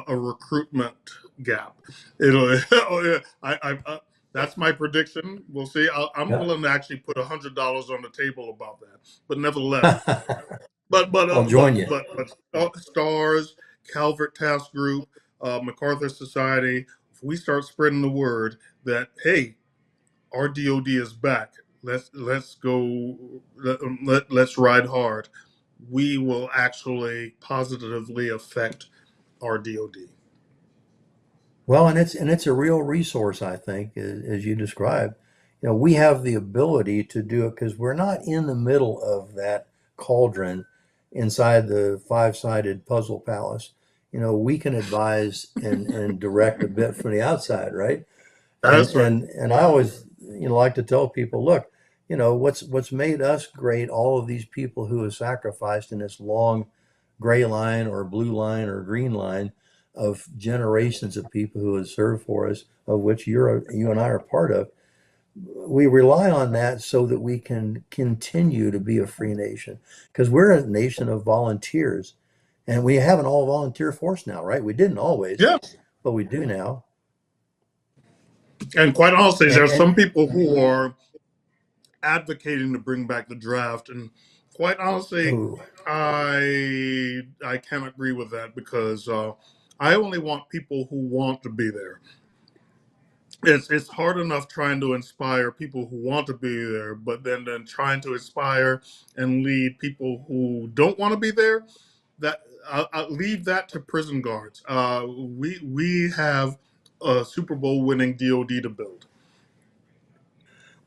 a recruitment gap. It'll. That's my prediction. We'll see. I'm Yeah. willing to actually put $100 on the table about that. But nevertheless, but but I'll uh, join but you. but Stars, Calvert Task Group, MacArthur Society. If we start spreading the word that, hey, our DoD is back. Let's go. Let's ride hard. We will actually positively affect our DoD. Well, and it's a real resource, I think, as you described. We have the ability to do it because we're not in the middle of that cauldron inside the five-sided puzzle palace. We can advise and direct a bit from the outside, right? And That's right. and and I always, like to tell people, look, what's made us great, all of these people who have sacrificed in this long gray line or blue line or green line, of generations of people who have served for us, of which you and I are part of. We rely on that so that we can continue to be a free nation, because we're a nation of volunteers, and we have an all volunteer force now, right? We didn't always, Yeah. but we do now. And quite honestly, And there's some people who are advocating to bring back the draft, and quite honestly, oh, I can't agree with that because I only want people who want to be there. It's hard enough trying to inspire people who want to be there, but then trying to inspire and lead people who don't want to be there. That I'll leave that to prison guards. We have a Super Bowl winning DoD to build.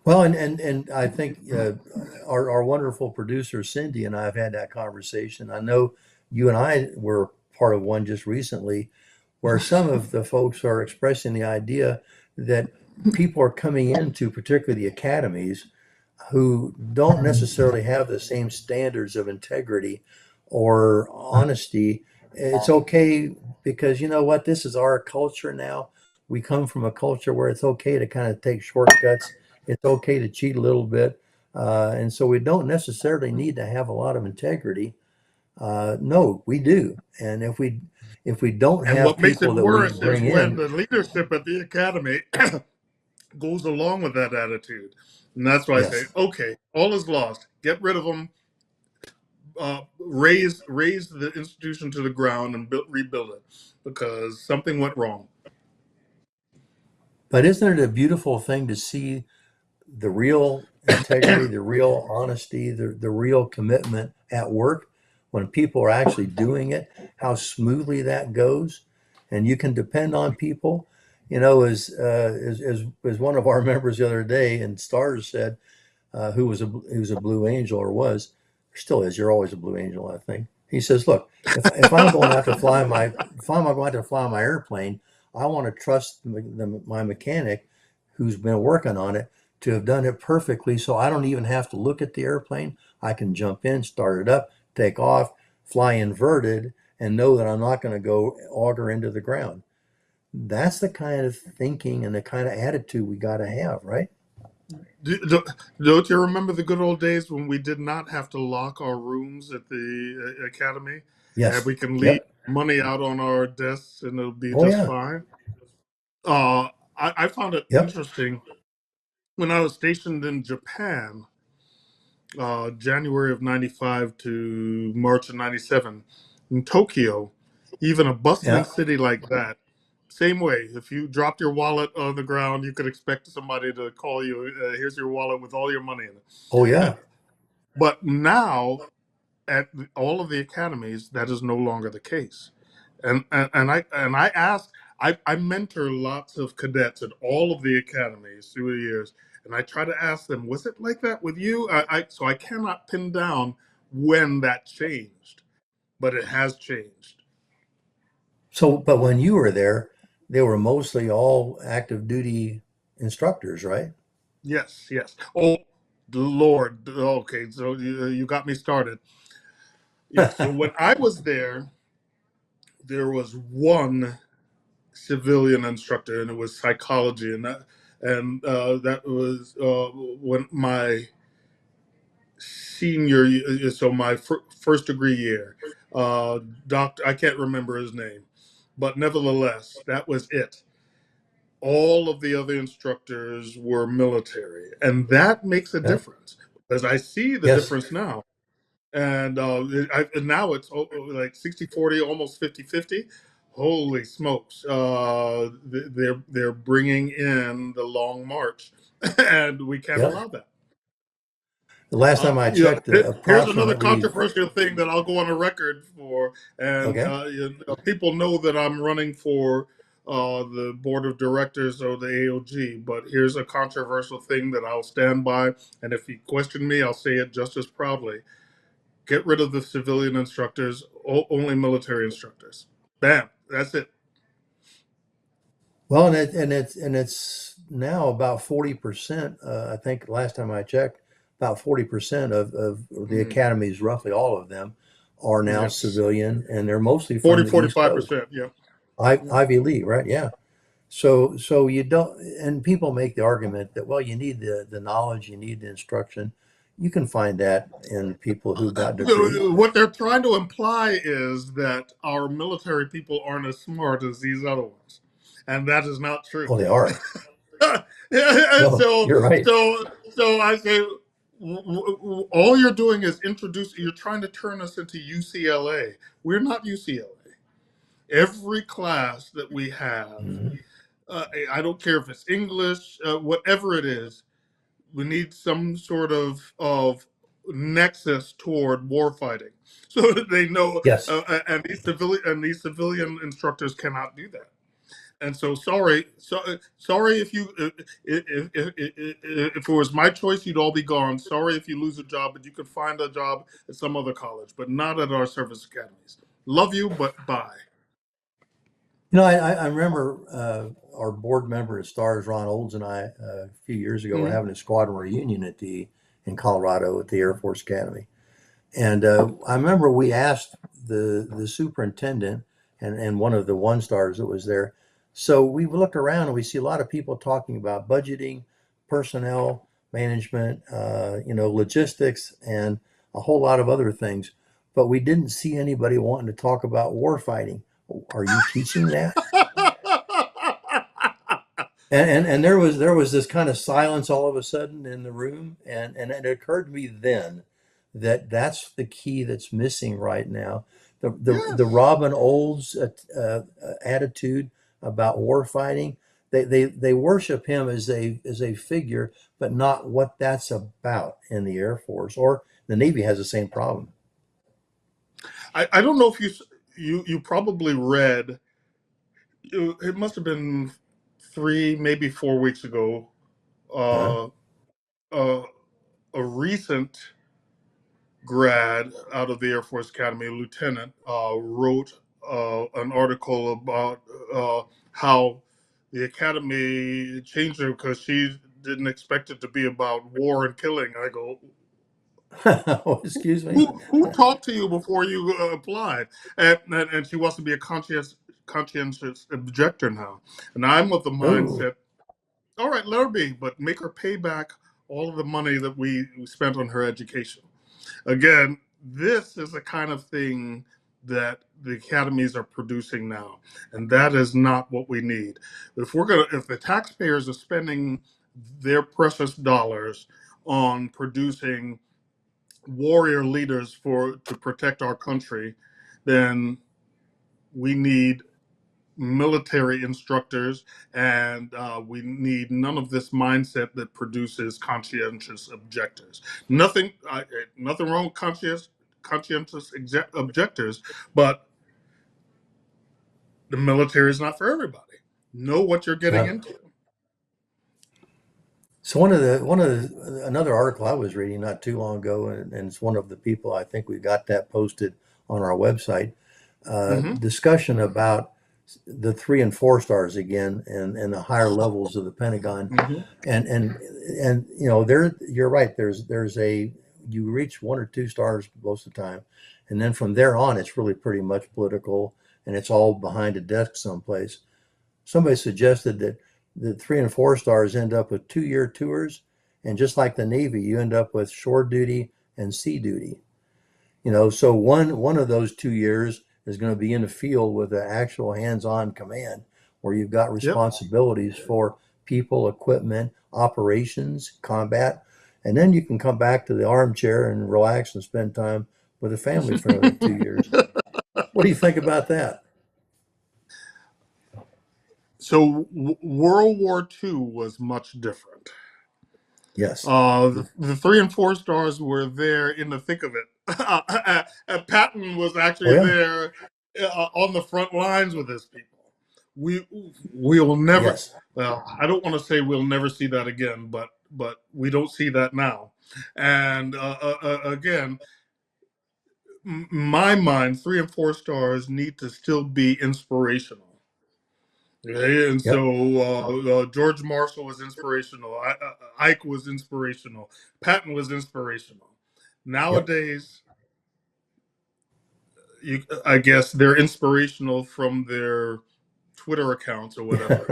well, and I think our wonderful producer Cindy and I have had that conversation. I know you and I were part of one just recently, where some of the folks are expressing the idea that people are coming into, particularly the academies, who don't necessarily have the same standards of integrity or honesty. It's okay, because you know what? This is our culture now. We come from a culture where it's okay to kind of take shortcuts. It's okay to cheat a little bit. And so we don't necessarily need to have a lot of integrity. No, we do. And if we don't And have what makes people it that we worse is bring when in, the leadership at the academy goes along with that attitude. And that's why I say, yes. okay, all is lost. Get rid of them. Raise the institution to the ground and rebuild it because something went wrong. But isn't it a beautiful thing to see the real integrity, the real honesty, the real commitment at work when people are actually doing it, how smoothly that goes, and you can depend on people. You know, as one of our members the other day in Stars said, who's a Blue Angel, or was, still is. You're always a Blue Angel, I think. He says, "Look, if I'm going out to fly my if I'm going to fly my airplane, I want to trust my mechanic, who's been working on it, to have done it perfectly, so I don't even have to look at the airplane. I can jump in, start it up, take off, fly inverted, and know that I'm not going to go auger into the ground." That's the kind of thinking and the kind of attitude we got to have, right? Don't you remember the good old days when we did not have to lock our rooms at the academy, and Yes. we can leave Yep. money out on our desks and it'll be Oh just yeah. fine? Uh, I found it Yep. interesting when I was stationed in Japan, January of '95 to March of '97, in Tokyo, even a bustling Yeah. city like that. Same way, if you dropped your wallet on the ground, you could expect somebody to call you, here's your wallet with all your money in it. Oh Uh, yeah. But now, at all of the academies, that is no longer the case. And I ask, I mentor lots of cadets at all of the academies through the years, and I try to ask them, was it like that with you? So I cannot pin down when that changed, but it has changed. So, but when you were there, they were mostly all active duty instructors, right? Yes, yes. Oh, the Lord. Okay, so you got me started. Yeah. So when I was there was one civilian instructor, and it was psychology, and that was when my senior, so my first degree year. Doctor, I can't remember his name, but nevertheless, that was it. All of the other instructors were military, and that makes a Yeah. difference because I see the Yes. difference now. And now it's like 60-40, almost 50-50. Holy smokes. They're bringing in the long march, and we can't Yep. allow that. The last time I checked, Here's another approximately. controversial thing that I'll go on a record for, and Okay. people know that I'm running for the board of directors of the AOG. But here's a controversial thing that I'll stand by, and if you question me, I'll say it just as proudly. Get rid of the civilian instructors, only military instructors. Bam, that's it. Well, and it's now about 40%. I think last time I checked, about 40% of the Mm, academies, roughly all of them, are now yes, civilian, and they're mostly from 40, the East Coast. 45%. Yeah. Ivy League, right? Yeah. So you don't, and people make the argument that, well, you need the knowledge, you need the instruction. You can find that in people who got degrees. What they're trying to imply is that our military people aren't as smart as these other ones, and that is not true. Oh, they are. No, so you're right. so I say all you're doing is you're trying to turn us into UCLA. We're not UCLA. Every class that we have, Mhm. I don't care if it's English, whatever it is, we need some sort of nexus toward warfighting, so that they know. Yes. And these civilian instructors cannot do that. And so sorry if you if it was my choice, you'd all be gone. Sorry if you lose a job, but you could find a job at some other college, but not at our service academies. Love you, but bye. I remember our board member at Stars, Ron Olds, and I a few years ago were Mhm. having a squadron reunion in Colorado at the Air Force Academy. And I remember we asked the superintendent and one of the one stars that was there. So we looked around and we see a lot of people talking about budgeting, personnel management, logistics, and a whole lot of other things. But we didn't see anybody wanting to talk about war fighting. Are you teaching that? And there was this kind of silence all of a sudden in the room, and it occurred to me then that that's the key that's missing right now. The Yes. Robin Olds attitude about war fighting, they worship him as a figure, but not what that's about in the Air Force, or the Navy has the same problem. I don't know if you probably read. It must have been 3, maybe 4 weeks ago. Huh? Uh, uh, a recent grad out of the Air Force Academy, a lieutenant, wrote an article about how the academy changed her because she didn't expect it to be about war and killing. I go, Oh, excuse me. who talked to you before you applied? And she wants to be a conscientious objector now. And I'm of the Oh, mindset, all right, let her be, but make her pay back all of the money that we spent on her education. Again, this is the kind of thing that the academies are producing now, and that is not what we need. If the taxpayers are spending their precious dollars on producing warrior leaders to protect our country, then we need military instructors, and we need none of this mindset that produces conscientious objectors. Nothing wrong with conscientious objectors, but the military is not for everybody. Know what you're getting no. into. So another article I was reading not too long ago, and it's one of the people I think we got that posted on our website. Hmm. Discussion about the 3 and 4 stars again, and the higher levels of the Pentagon, Hmm. and there you're right. There's a you reach 1 or 2 stars most of the time, and then from there on, it's really pretty much political, and it's all behind a desk someplace. Somebody suggested that the 3 and 4 stars end up with 2 year tours, and just like the Navy, you end up with shore duty and sea duty. So one of those 2 years is going to be in the field with an actual hands-on command, where you've got Yep. responsibilities for people, equipment, operations, combat, and then you can come back to the armchair and relax and spend time with the family for another 2 years. What do you think about that? So World War II was much different. Yes. The 3 and 4 stars were there in the thick of it. Patton was Oh actually yeah. there on the front lines with his people. We will never. Yes. Well, I don't want to say we'll never see that again, but we don't see that now. And again, my mind, 3 and 4 stars need to still be inspirational. Okay, and Yep. so George Marshall was inspirational. Ike was inspirational. Patton was inspirational. Yep. Nowadays, I guess they're inspirational from their Twitter accounts or whatever.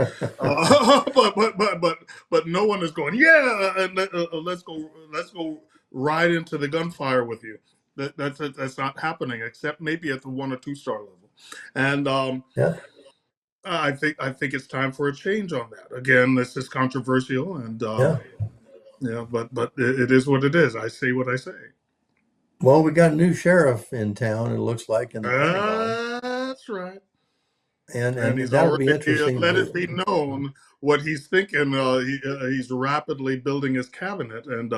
But no one is going, yeah, and let's go ride into the gunfire with you. That's not happening, except maybe at the 1 or 2 star level. And Yeah, I think it's time for a change on that. Again, this is controversial, and yeah. yeah, but it is what it is. I say what I say. Well, we got a new sheriff in town, it looks like, in the Pentagon. That's right. And And and he's that'll be already interesting. let it be known what he's thinking. He's rapidly building his cabinet. And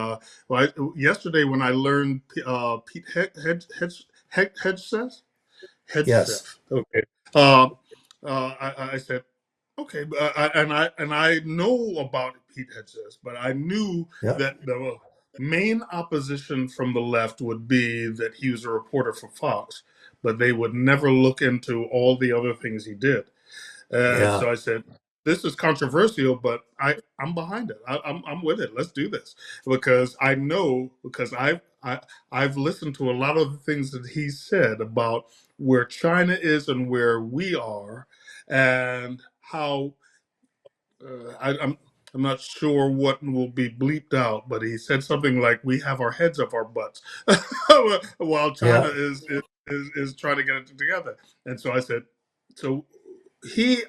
yesterday, when I learned Pete Yes. Hegseth, okay, uh, I said, okay, and I know about Pete Hegseth, but I knew Yeah. that the main opposition from the left would be that he was a reporter for Fox, but they would never look into all the other things he did. Yeah. So I said, "This is controversial, but I'm behind it. I'm with it. Let's do this because I know because I've listened to a lot of the things that he said about where China is and where we are, and how I'm not sure what will be bleeped out, but he said something like, "We have our heads up our butts," while China Yeah. is trying to get it together. And so I said, so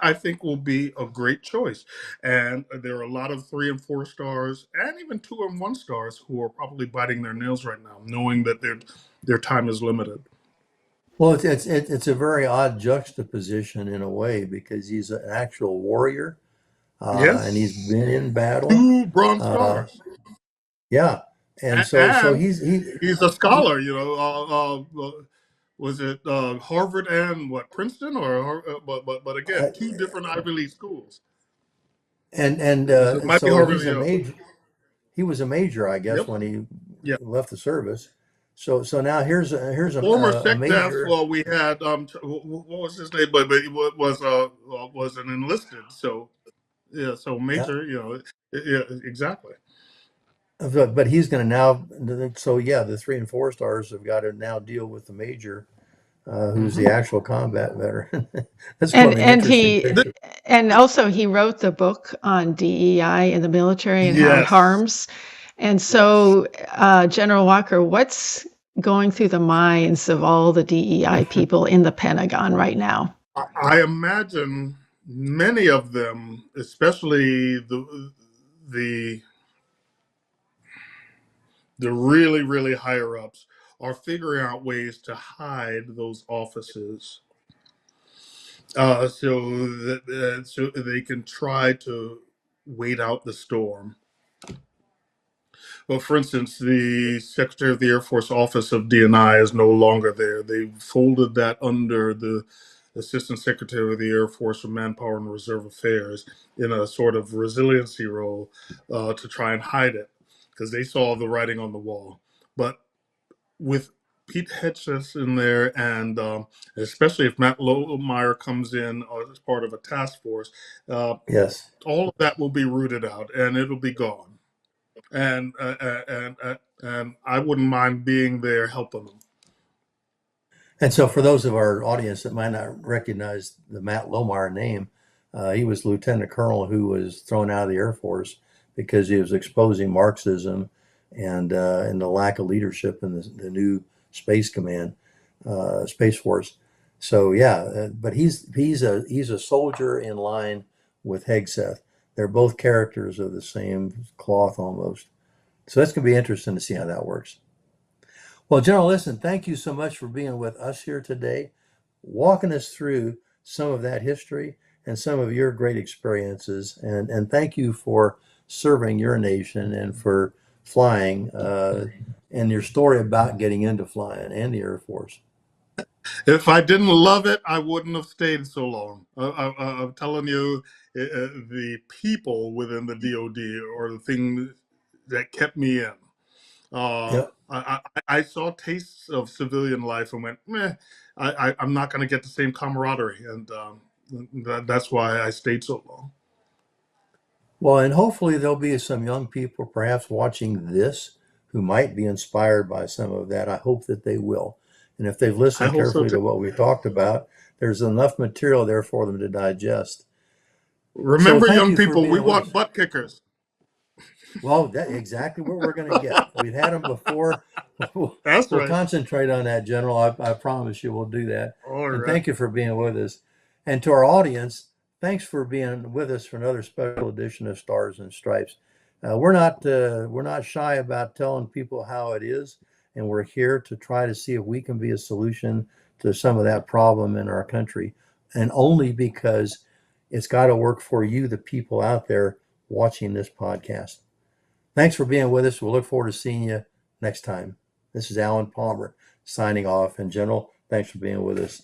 I think will be a great choice. And there are a lot of 3 and 4 stars, and even 2 and 1 stars who are probably biting their nails right now, knowing that their time is limited. Well, it's a very odd juxtaposition in a way because he's an actual warrior, and he's Yes, been in battle. 2 bronze Uh, stars, yeah, and so and he he's a scholar. Was it Harvard and what Princeton but again, uh, 2 different Ivy League schools. and So it might be so Harvard. he's a Yeah. major. He was a major, I guess, Yep. when he Yeah. left the service. So now here's Former a SecDef. major. Well, we had what was his name? But he was an enlisted. So yeah. So Yeah, major. Yeah. Exactly. but he's going to now. So yeah, the 3 and 4 stars have got to now deal with the major, who's the Hmm. actual combat veteran. That's going And to be an and interesting he picture. and also he wrote the book on DEI in the military and how it Yes. harms. And Yes. so, General Walker, what's going through the minds of all the DEI people in the Pentagon right now? I imagine many of them, especially the the really really higher ups, are figuring out ways to hide those offices, so they can try to wait out the storm. Well, for instance, the Secretary of the Air Force Office of DNI is no longer there. They folded that under the Assistant Secretary of the Air Force for Manpower and Reserve Affairs in a sort of resiliency role, to try and hide it because they saw the writing on the wall. But with Pete Hegseth in there, and especially if Matt Lohmeyer comes in as part of a task force, uh, Yes. all of that will be rooted out and it'll be gone. And I wouldn't mind being there helping them. And so, for those of our audience that might not recognize the Matt Lohmeyer name, he was lieutenant colonel who was thrown out of the Air Force because he was exposing Marxism and the lack of leadership in the new Space Command, Space Force. So yeah, but he's a soldier in line with Hegseth. They're both characters of the same cloth almost. So that's going to be interesting to see how that works. Well, General, listen, thank you so much for being with us here today, walking us through some of that history and some of your great experiences. And thank you for serving your nation and for flying, and your story about getting into flying and the Air Force. If I didn't love it, I wouldn't have stayed so long. I'm telling you, the people within the DoD are the thing that kept me in. Yep. I saw tastes of civilian life and went, meh, I'm not going to get the same camaraderie. And that's why I stayed so long. Well, and hopefully there'll be some young people perhaps watching this who might be inspired by some of that. I hope that they will. And if they've I listened hope so carefully too. to what we talked about, there's enough material there for them to digest. Remember, thank young you for people, we being with want us. butt kickers. Well, that's exactly what we're going to get. We've had them before. That's We'll right. concentrate on that, General. I promise you we'll do that. All And right. thank you for being with us. And to our audience, thanks for being with us for another special edition of Stars and Stripes. We're not shy about telling people how it is, and we're here to try to see if we can be a solution to some of that problem in our country, and only because it's got to work for you, the people out there watching this podcast. Thanks for being with us. We'll look forward to seeing you next time. This is Alan Palmer signing off. And General, thanks for being with us.